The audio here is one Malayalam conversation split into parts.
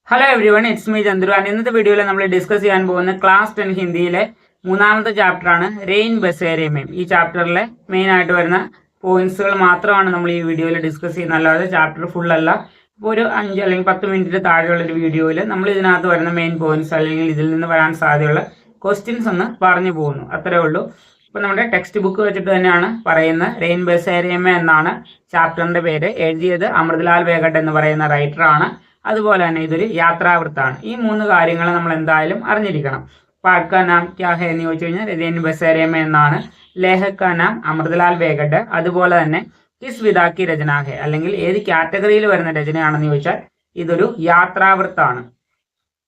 Hello every one, it's me Chandru. ഇന്നത്തെ വീഡിയോയിൽ നമ്മൾ ഡിസ്കസ് ചെയ്യാൻ പോകുന്ന ക്ലാസ് 10 ഹിന്ദിയിലെ മൂന്നാമത്തെ ചാപ്റ്ററാണ് റെയിൻ ബസേരെ മെയിം. ഈ ചാപ്റ്ററിലെ മെയിൻ ആയിട്ട് വരുന്ന പോയിന്റ്സുകൾ മാത്രമാണ് നമ്മൾ ഈ വീഡിയോയിൽ ഡിസ്കസ് ചെയ്യുന്നത്, അല്ലാതെ ചാപ്റ്റർ ഫുൾ അല്ല. ഇപ്പോൾ ഒരു 5 അല്ലെങ്കിൽ 10 മിനിറ്റിന് താഴെയുള്ള ഒരു വീഡിയോയിൽ നമ്മൾ ഇതിനകത്ത് വരുന്ന മെയിൻ പോയിന്റ്സ് അല്ലെങ്കിൽ ഇതിൽ നിന്ന് വരാൻ സാധ്യതയുള്ള ക്വസ്റ്റ്യൻസ് ഒന്ന് പറഞ്ഞു പോകുന്നു, അത്രേ ഉള്ളൂ. ഇപ്പോൾ നമ്മുടെ ടെക്സ്റ്റ് ബുക്ക് വെച്ചിട്ട് തന്നെയാണ് പറയുന്നത്. റെയിൻ ബസേരെ മെയിം എന്നാണ് ചാപ്റ്ററിന്റെ പേര്. എഴുതിയത് അമൃതലാൽ വേഗഡ് എന്ന് പറയുന്ന റൈറ്ററാണ്. അതുപോലെ തന്നെ ഇതൊരു യാത്രാവൃത്താണ്. ഈ മൂന്ന് കാര്യങ്ങൾ നമ്മൾ എന്തായാലും അറിഞ്ഞിരിക്കണം. പാട്ട് നാം ക്യാ ഹെ എന്ന് ചോദിച്ചു കഴിഞ്ഞാൽ റെയിൻ ബസേരെ മെയിം എന്നാണ്. ലേഖക നാം അമൃതലാൽ വേഗഡ്. അതുപോലെ തന്നെ കിസ് വിധാക്കി രചന ഹെ, അല്ലെങ്കിൽ ഏത് കാറ്റഗറിയിൽ വരുന്ന രചനയാണെന്ന് ചോദിച്ചാൽ ഇതൊരു യാത്രാവൃത്താണ്.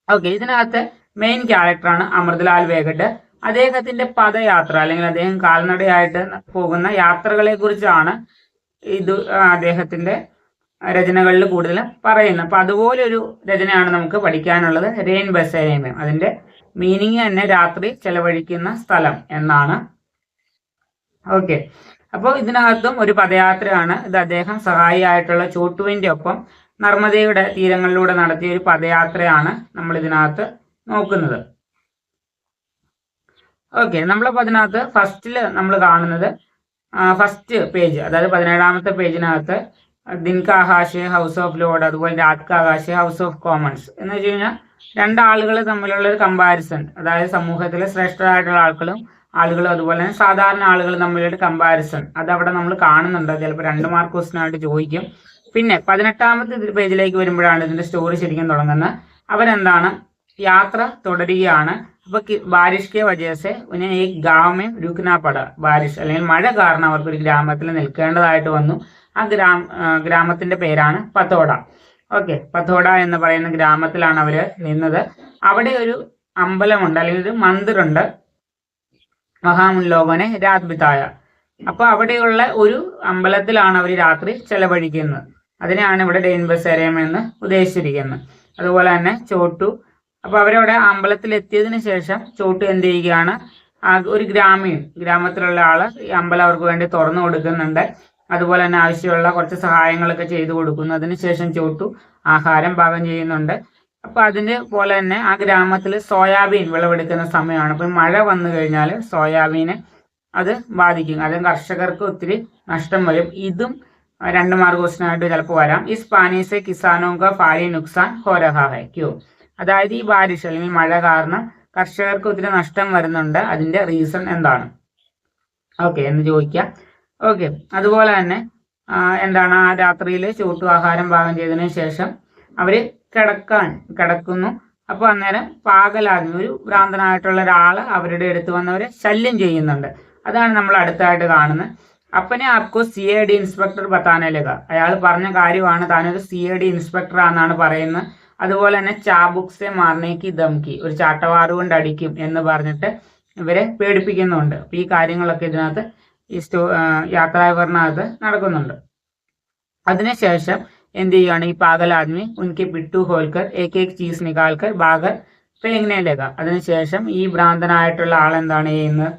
ഓക്കെ, ഇതിനകത്ത് മെയിൻ ക്യാരക്ടറാണ് അമൃതലാൽ വേഗഡ്. അദ്ദേഹത്തിന്റെ പദയാത്ര അല്ലെങ്കിൽ അദ്ദേഹം കാൽനടയായിട്ട് പോകുന്ന യാത്രകളെ കുറിച്ചാണ് ഇത് അദ്ദേഹത്തിന്റെ രചനകളിൽ കൂടുതൽ പറയുന്നത്. അപ്പൊ അതുപോലെ ഒരു രചനയാണ് നമുക്ക് പഠിക്കാനുള്ളത്, റെയിൻ ബസേരെ മെയിം. അതിന്റെ മീനിങ് തന്നെ രാത്രി ചെലവഴിക്കുന്ന സ്ഥലം എന്നാണ്. ഓക്കെ, അപ്പോൾ ഇതിനകത്തും ഒരു പദയാത്രയാണ്. ഇത് അദ്ദേഹം സഹായിയായിട്ടുള്ള ചോട്ടുവിന്റെ ഒപ്പം നർമ്മദയുടെ തീരങ്ങളിലൂടെ നടത്തിയ ഒരു പദയാത്രയാണ് നമ്മൾ ഇതിനകത്ത് നോക്കുന്നത്. ഓക്കെ, നമ്മളപ്പോൾ അതിനകത്ത് ഫസ്റ്റിൽ നമ്മൾ കാണുന്നത് ഫസ്റ്റ് പേജ്, അതായത് 17ാമത്തെ പേജിനകത്ത് ദിൻകാഹാഷ് ഹൗസ് ഓഫ് ലോർഡ്, അതുപോലെ രാത്കാഹാഷ് ഹൗസ് ഓഫ് കോമൺസ് എന്ന് വെച്ച് കഴിഞ്ഞാൽ രണ്ടാളുകൾ തമ്മിലുള്ള ഒരു കമ്പാരിസൺ, അതായത് സമൂഹത്തിലെ ശ്രേഷ്ഠരായിട്ടുള്ള ആളുകളും അതുപോലെ തന്നെ സാധാരണ ആളുകൾ തമ്മിലുള്ള കമ്പാരിസൺ, അതവിടെ നമ്മൾ കാണുന്നുണ്ട്. ചിലപ്പോൾ 2 മാർക്ക് ക്വസ്റ്റ്യൻ ആയിട്ട് ചോദിക്കും. പിന്നെ 18ാമത്തെ പേജിലേക്ക് വരുമ്പോഴാണ് ഇതിന്റെ സ്റ്റോറി ശരിക്കും തുടങ്ങുന്നത്. അവരെന്താണ് യാത്ര തുടരുകയാണ്. അപ്പൊ ബാരിഷ് കെ വജഹസെ ഉന്നെ ഏക് ഗാവ് മേ രുക്നാ പട. ബാരിഷ് അല്ലെങ്കിൽ മഴ കാരണം അവർക്ക് ഒരു ഗ്രാമത്തിൽ നിൽക്കേണ്ടതായിട്ട് വന്നു. ആ ഗ്രാമത്തിന്റെ പേരാണ് പത്തോഡ. ഓക്കെ, പത്തോഡ എന്ന് പറയുന്ന ഗ്രാമത്തിലാണ് അവര് നിന്നത്. അവിടെ ഒരു അമ്പലമുണ്ട് അല്ലെങ്കിൽ ഒരു മന്ദിറുണ്ട്, മഹാമുല്ലോകനെ രാത് ബിതായ. അപ്പൊ അവിടെയുള്ള ഒരു അമ്പലത്തിലാണ് അവർ രാത്രി ചെലവഴിക്കുന്നത്. അതിനെയാണ് ഇവിടെ റെയിൻ ബസേരെ മെയിം എന്ന് ഉദ്ദേശിച്ചിരിക്കുന്നത്. അതുപോലെ തന്നെ ചോട്ടു, അപ്പൊ അവരവിടെ അമ്പലത്തിൽ എത്തിയതിനു ശേഷം ചോട്ടു എന്ത് ചെയ്യുകയാണ്, ഒരു ഗ്രാമത്തിലുള്ള ആള് ഈ അമ്പലം അവർക്ക് വേണ്ടി തുറന്നു കൊടുക്കുന്നുണ്ട്. അതുപോലെ തന്നെ ആവശ്യമുള്ള കുറച്ച് സഹായങ്ങളൊക്കെ ചെയ്തു കൊടുക്കുന്നു. അതിനുശേഷം ചോട്ടു ആഹാരം പാകം ചെയ്യുന്നുണ്ട്. അപ്പൊ അതിന് പോലെ തന്നെ ആ ഗ്രാമത്തിൽ സോയാബീൻ വിളവെടുക്കുന്ന സമയമാണ്. അപ്പൊ മഴ വന്നു കഴിഞ്ഞാൽ സോയാബീനെ അത് ബാധിക്കും. അത് കർഷകർക്ക് ഒത്തിരി നഷ്ടം വരും. ഇതും 2 മാർക്ക് ക്വസ്റ്റ്യൻ ആയിട്ട് ചിലപ്പോൾ വരാം. ഈ പാനിസെ കിസാനോ കാ ഭാരി നുക്സാൻ ഹോ രഹാ ഹൈ ക്യോ. അതായത് ഈ ബാരിഷ് അല്ലെങ്കിൽ മഴ കാരണം കർഷകർക്ക് ഒത്തിരി നഷ്ടം വരുന്നുണ്ട്, അതിന്റെ റീസൺ എന്താണ് ഓക്കെ എന്ന് ചോദിക്കാം. ഓക്കെ, അതുപോലെ തന്നെ എന്താണ് ആ രാത്രിയിൽ ചോട്ടു ആഹാരം പാകം ചെയ്തതിനു ശേഷം അവര് കിടക്കുന്നു. അപ്പൊ അന്നേരം പാകലാദ്യം ഒരു ഭ്രാന്തനായിട്ടുള്ള ഒരാള് അവരുടെ അടുത്ത് വന്നവരെ ശല്യം ചെയ്യുന്നുണ്ട്. അതാണ് നമ്മൾ അടുത്തായിട്ട് കാണുന്നത്. അപ്പനെ ആപ്കോ CID ഇൻസ്പെക്ടർ ബത്താനേലക. അയാൾ പറഞ്ഞ കാര്യമാണ്, താനൊരു CID ഇൻസ്പെക്ടർ ആണെന്നാണ് പറയുന്നത്. അതുപോലെ തന്നെ ചാബുക്സെ മാർനേക്ക് ദംകി, ഒരു ചാട്ടവാറ് കൊണ്ട് അടിക്കും എന്ന് പറഞ്ഞിട്ട് ഇവരെ പേടിപ്പിക്കുന്നുണ്ട്. അപ്പൊ ഈ കാര്യങ്ങളൊക്കെ ഇതിനകത്ത് ഈ യാത്രാവിവരണത്ത് നടക്കുന്നുണ്ട്. അതിനുശേഷം എന്ത് ചെയ്യുകയാണ്, ഈ പാഗൽ ആദ്മി ഉൻകെ പിട്ടു ഹോൽക്കർ ഏക് ചീസ് നികാൽക്കർ ബാഗർ ഫേങ്നേലേക. അതിനുശേഷം ഈ ഭ്രാന്തനായിട്ടുള്ള ആളെന്താണ് ചെയ്യുന്നത്,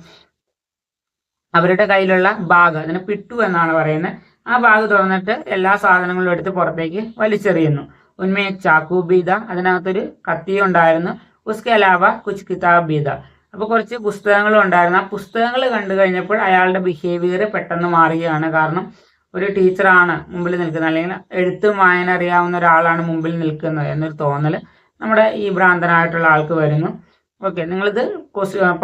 അവരുടെ കയ്യിലുള്ള ബാഗ്, അതിന് പിട്ടു എന്നാണ് പറയുന്നത്, ആ ബാഗ് തുറന്നിട്ട് എല്ലാ സാധനങ്ങളും എടുത്ത് പുറത്തേക്ക് വലിച്ചെറിയുന്നു. ഉന്മേ ചാക്കു ബീത, അതിനകത്തൊരു കത്തിയും ഉണ്ടായിരുന്നു. ഉസ്കെ അലാവ കുച്ച് കിതാബ് ബീത, അപ്പൊ കുറച്ച് പുസ്തകങ്ങളും ഉണ്ടായിരുന്നു. ആ പുസ്തകങ്ങൾ കണ്ടു കഴിഞ്ഞപ്പോൾ അയാളുടെ ബിഹേവിയർ പെട്ടെന്ന് മാറുകയാണ്. കാരണം ഒരു ടീച്ചറാണ് മുമ്പിൽ നിൽക്കുന്നത്, അല്ലെങ്കിൽ എഴുത്തും വായന അറിയാവുന്ന ഒരാളാണ് മുമ്പിൽ നിൽക്കുന്നത് എന്നൊരു തോന്നൽ നമ്മുടെ ഈ ഭ്രാന്തനായിട്ടുള്ള ആൾക്ക് വരുന്നു. ഓക്കെ, നിങ്ങളിത്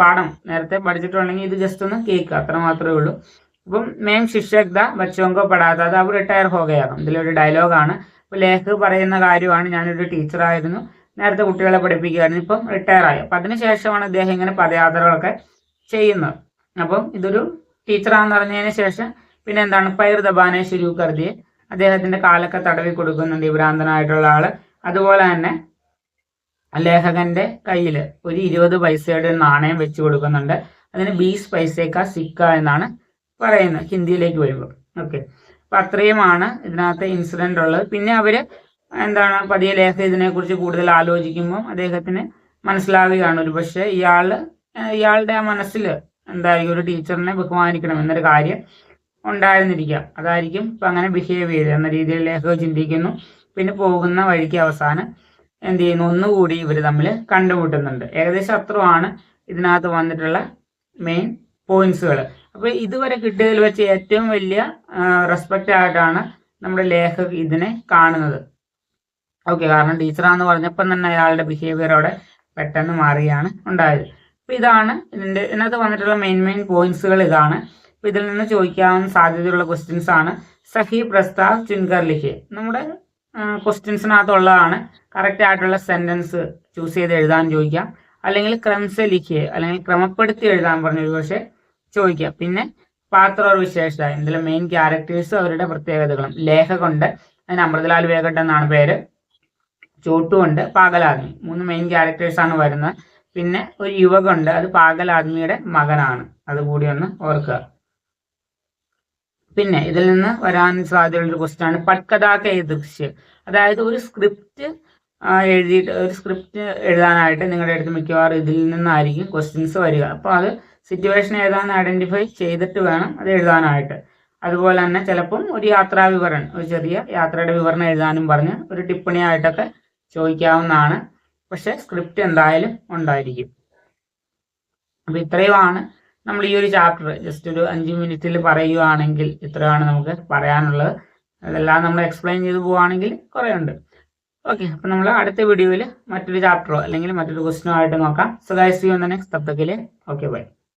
പാഠം നേരത്തെ പഠിച്ചിട്ടുണ്ടെങ്കിൽ ഇത് ജസ്റ്റ് ഒന്ന് കേൾക്കുക, അത്ര മാത്രമേ ഉള്ളൂ. അപ്പം മേം ശിക്ഷക് ദ ബച്ചോങ്കോ പടാത്ത അത് അവർ റിട്ടയർ ഹോകയാണ്, ഇതിലൊരു ഡയലോഗാണ്. അപ്പോൾ ലേഖക് പറയുന്ന കാര്യമാണ്, ഞാനൊരു ടീച്ചറായിരുന്നു, നേരത്തെ കുട്ടികളെ പഠിപ്പിക്കുകയായിരുന്നു, ഇപ്പം റിട്ടയർ ആയി. അപ്പം അതിനുശേഷമാണ് അദ്ദേഹം ഇങ്ങനെ പദയാത്രകളൊക്കെ ചെയ്യുന്നത്. അപ്പം ഇതൊരു ടീച്ചറാണെന്ന് പറഞ്ഞതിന് ശേഷം പിന്നെ എന്താണ്, പൈർ ദബാനെ ശുരു കരുതിയെ, അദ്ദേഹത്തിന്റെ കാലൊക്കെ തടവി കൊടുക്കുന്നുണ്ട് ഈ ഭ്രാന്തനായിട്ടുള്ള ആള്. അതുപോലെ തന്നെ ലേഖകന്റെ കയ്യിൽ ഒരു 20 പൈസയുടെ നാണയം വെച്ച് കൊടുക്കുന്നുണ്ട്. അതിന് 20 പൈസേക്ക സിക്ക എന്നാണ് പറയുന്നത് ഹിന്ദിയിലേക്ക് വരുമ്പോൾ. ഓക്കെ, അപ്പൊ അത്രയുമാണ് ഇതിനകത്ത് ഇൻസിഡന്റ് ഉള്ളത്. പിന്നെ അവര് എന്താണ് പതിയെ ലേഖ ഇതിനെക്കുറിച്ച് കൂടുതൽ ആലോചിക്കുമ്പോൾ അദ്ദേഹത്തിന് മനസ്സിലാവുകയാണ്, ഒരു പക്ഷേ ഇയാളുടെ ആ മനസ്സിൽ എന്തായാലും ഒരു ടീച്ചറിനെ ബഹുമാനിക്കണം എന്നൊരു കാര്യം ഉണ്ടായിരുന്നിരിക്കാം. അതായിരിക്കും ഇപ്പം അങ്ങനെ ബിഹേവ് ചെയ്ത് എന്ന രീതിയിൽ ലേഖകൻ ചിന്തിക്കുന്നു. പിന്നെ പോകുന്ന വഴിക്ക് അവസാനം എന്ത് ചെയ്യുന്നു, ഒന്നുകൂടി ഇവർ തമ്മിൽ കണ്ടുമുട്ടുന്നുണ്ട്. ഏകദേശം അത്രയാണ് ഇതിനകത്ത് വന്നിട്ടുള്ള മെയിൻ പോയിന്റ്സുകൾ. അപ്പോൾ ഇതുവരെ കിട്ടിയതിൽ വെച്ച് ഏറ്റവും വലിയ റെസ്പെക്റ്റ് ആയിട്ടാണ് നമ്മുടെ ലേഖക് ഇതിനെ കാണുന്നത്. ഓക്കെ, കാരണം ടീച്ചറാന്ന് പറഞ്ഞപ്പം തന്നെ അയാളുടെ ബിഹേവിയർ അവിടെ പെട്ടെന്ന് മാറുകയാണ് ഉണ്ടായത്. അപ്പോൾ ഇതാണ് ഇതിനകത്ത് വന്നിട്ടുള്ള മെയിൻ പോയിന്റ്സുകൾ ഇതാണ്. അപ്പോൾ ഇതിൽ നിന്ന് ചോദിക്കാവുന്ന സാധ്യതയുള്ള ക്വസ്റ്റ്യൻസ് ആണ് സഹി പ്രസ്താവ് ചുൻകർ ലിഖെ. നമ്മുടെ ക്വസ്റ്റ്യൻസിനകത്തുള്ളതാണ്. കറക്റ്റ് ആയിട്ടുള്ള സെന്റൻസ് ചൂസ് ചെയ്ത് എഴുതാൻ ചോദിക്കാം, അല്ലെങ്കിൽ ക്രംസെ ലിഖിയെ അല്ലെങ്കിൽ ക്രമപ്പെടുത്തി എഴുതാൻ പറഞ്ഞു പക്ഷേ ചോദിക്കാം. പിന്നെ പാത്ര ഓർ വിശേഷത, ഇതിലെ മെയിൻ ക്യാരക്ടേഴ്സ് അവരുടെ പ്രത്യേകതകളും. ലേഖകുണ്ട്, അതിന് അമൃതലാൽ വേഗട്ട് എന്നാണ് പേര്. ചോട്ടു ഉണ്ട്, പാഗൽ ആദ്മി, 3 മെയിൻ ക്യാരക്ടേഴ്സ് ആണ് വരുന്നത്. പിന്നെ ഒരു യുവകുണ്ട്, അത് പാഗൽ ആദ്മിയുടെ മകനാണ്, അതുകൂടി ഒന്ന് ഓർക്കുക. പിന്നെ ഇതിൽ നിന്ന് വരാൻ സാധ്യതയുള്ളൊരു ക്വസ്റ്റ്യൻ ആണ് പട്കഥാക്കെ ദൃശ്യ. അതായത് ഒരു സ്ക്രിപ്റ്റ് എഴുതാനായിട്ട് നിങ്ങളുടെ അടുത്ത് മിക്കവാറും ഇതിൽ നിന്നായിരിക്കും ക്വസ്റ്റ്യൻസ് വരിക. അപ്പോൾ അത് സിറ്റുവേഷൻ ഏതാണെന്ന് ഐഡന്റിഫൈ ചെയ്തിട്ട് വേണം അത് എഴുതാനായിട്ട്. അതുപോലെ തന്നെ ചിലപ്പം ഒരു യാത്രാ വിവരണം, ഒരു ചെറിയ യാത്രയുടെ വിവരണം എഴുതാനും പറഞ്ഞ് ഒരു ടിപ്പണിയായിട്ടൊക്കെ ചോദിക്കാവുന്നതാണ്. പക്ഷെ സ്ക്രിപ്റ്റ് എന്തായാലും ഉണ്ടായിരിക്കും. അപ്പോൾ ഇത്രയുമാണ് നമ്മൾ ഈ ഒരു ചാപ്റ്റർ ജസ്റ്റ് ഒരു 5 മിനിറ്റിൽ പറയുകയാണെങ്കിൽ ഇത്രയാണ് നമുക്ക് പറയാനുള്ളത്. അതെല്ലാം നമ്മൾ എക്സ്പ്ലെയിൻ ചെയ്ത് പോവുകയാണെങ്കിൽ കുറേ ഉണ്ട്. ഓക്കെ, അപ്പോൾ നമ്മൾ അടുത്ത വീഡിയോയിൽ മറ്റൊരു ചാപ്റ്ററോ അല്ലെങ്കിൽ മറ്റൊരു ക്വസ്റ്റ്യനോ ആയിട്ട് നോക്കാം. So guys, see you in the next. തബ് തക് के लिए ओके बाय.